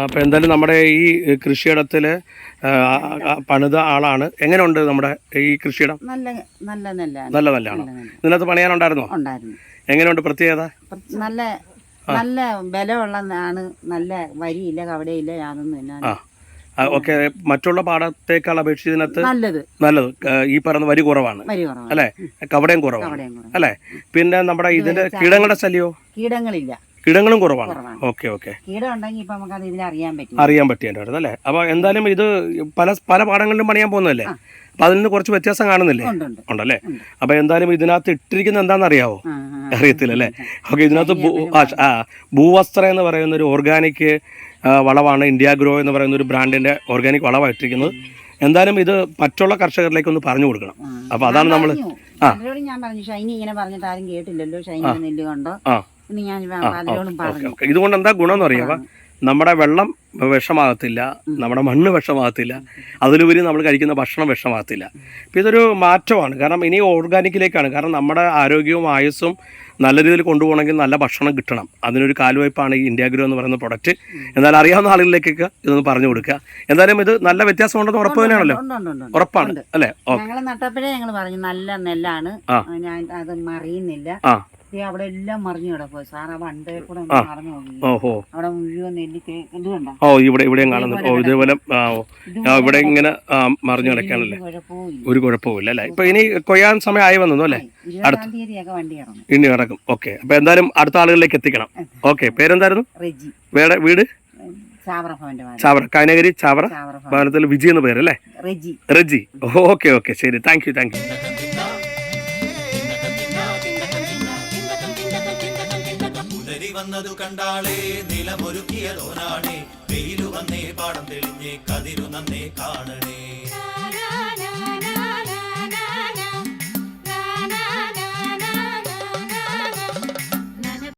അപ്പം എന്തായാലും നമ്മുടെ ഈ കൃഷിയിടത്തിൽ പണിത ആളാണ്. എങ്ങനെയുണ്ട് നമ്മുടെ ഈ കൃഷിയിടം? നല്ല നല്ലതാണോ? ഇതിനകത്ത് പണിയാനുണ്ടായിരുന്നോ? എങ്ങനെയുണ്ട് പ്രത്യേകത? നല്ല ബലമുള്ളതാണ്. നല്ല വരിയില്ല, കവടയില്ല, യാതൊന്നുമില്ല. ഓക്കെ. മറ്റുള്ള പാടത്തേക്കാൾ അപേക്ഷിച്ച് ഇതിനകത്ത് നല്ലത് ഈ പറയുന്ന വരി കുറവാണ് അല്ലേ? കവടയും കുറവാണ് അല്ലേ? പിന്നെ നമ്മുടെ ഇതിന്റെ കീടങ്ങളുടെ ശല്യോ? കീടങ്ങളും കുറവാണ്. Okay okay. അറിയാൻ പറ്റിയായിരുന്നു അല്ലേ? അപ്പൊ എന്തായാലും ഇത് പല പാടങ്ങളിലും പണിയാൻ പോകുന്നതല്ലേ? അപ്പൊ അതിൽ നിന്ന് കുറച്ച് വ്യത്യാസം കാണുന്നില്ലേ? ഉണ്ടല്ലേ? അപ്പൊ എന്തായാലും ഇതിനകത്ത് ഇട്ടിരിക്കുന്നത് എന്താണെന്ന് അറിയാവോ? അറിയത്തില്ലല്ലേ? ഓക്കെ. ഇതിനകത്ത് ഭൂവസ്ത്ര എന്ന് പറയുന്ന ഒരു ഓർഗാനിക് വളമാണ്. ഇന്ത്യ ഗ്രോ എന്ന് പറയുന്ന ഒരു ബ്രാൻഡിന്റെ ഓർഗാനിക് വളമാണ് ഇട്ടിരിക്കുന്നത്. എന്തായാലും ഇത് മറ്റുള്ള കർഷകരിലേക്ക് ഒന്ന് പറഞ്ഞു കൊടുക്കണം. അപ്പൊ അതാണ് നമ്മൾ ഞാൻ പറഞ്ഞു. ഷൈനി ഇങ്ങനെ പറഞ്ഞിട്ട് ആരും കേട്ടില്ലല്ലോ. ഷൈനി നെല്ല് കണ്ടോ? ഇതുകൊണ്ട് എന്താ ഗുണം എന്ന് അറിയാം? നമ്മുടെ വെള്ളം വിഷമാകത്തില്ല, നമ്മുടെ മണ്ണ് വിഷമാകത്തില്ല, അതിലുപരി നമ്മൾ കഴിക്കുന്ന ഭക്ഷണം വിഷമാകത്തില്ല. അപ്പം ഇതൊരു മാറ്റമാണ്. കാരണം ഇനി ഓർഗാനിക്കിലേക്കാണ്. കാരണം നമ്മുടെ ആരോഗ്യവും ആയുസ്സും നല്ല രീതിയിൽ കൊണ്ടുപോകണമെങ്കിൽ നല്ല ഭക്ഷണം കിട്ടണം. അതിനൊരു കാൽവയ്പ്പാണ് ഈ ഇന്ത്യ ഗ്രോ എന്ന് പറയുന്ന പ്രൊഡക്റ്റ്. എന്തായാലും അറിയാവുന്ന ആളുകളിലേക്കൊക്കെ ഇതൊന്ന് പറഞ്ഞു കൊടുക്കുക. എന്തായാലും ഇത് നല്ല വ്യത്യാസം ഉണ്ടെന്ന് ഉറപ്പ് തന്നെയാണല്ലോ? ഉറപ്പാണ് അല്ലേ? ഞങ്ങൾ നട്ടപ്പോഴേ ഞങ്ങൾ പറഞ്ഞു നല്ല നെല്ലാണ്, ഞാൻ അത് മറിയുന്നില്ല. അവിടെ എല്ലാം മറിഞ്ഞു കിടക്കുക സാർ. ആ വണ്ടേ കൂടെ മറന്നു നോക്കി അവിടെ മുഴുവൻ നെല്ല് കണ്ടോ? ഇവിടെയും കാണുന്നു. ഇതേപോലെ ഇവിടെ ഇങ്ങനെ മറിഞ്ഞു കിടക്കാനല്ലേ? ഒരു കുഴപ്പമില്ല അല്ലേ? ഇപ്പൊ ഇനി കൊയ്യാൻ സമയമായി വന്നു അല്ലേ? ഇനി കിടക്കും. ഓക്കെ. അപ്പൊ എന്തായാലും അടുത്ത ആളുകളിലേക്ക് എത്തിക്കണം. ഓക്കെ. പേരെന്തായിരുന്നു? വീട്? ചാവറ, കാനഗിരി ചാവറ ഭവനത്തിൽ വിജി എന്ന് പേരല്ലേ? റെജി. Okay okay. ശരി. Thank you. വന്നതു കണ്ടാളേ നിലമൊരുക്കിയതോനാണേ വെയിലു വന്നേ പാടം തെളിഞ്ഞേ കതിരു നന്നേ കാണണേ.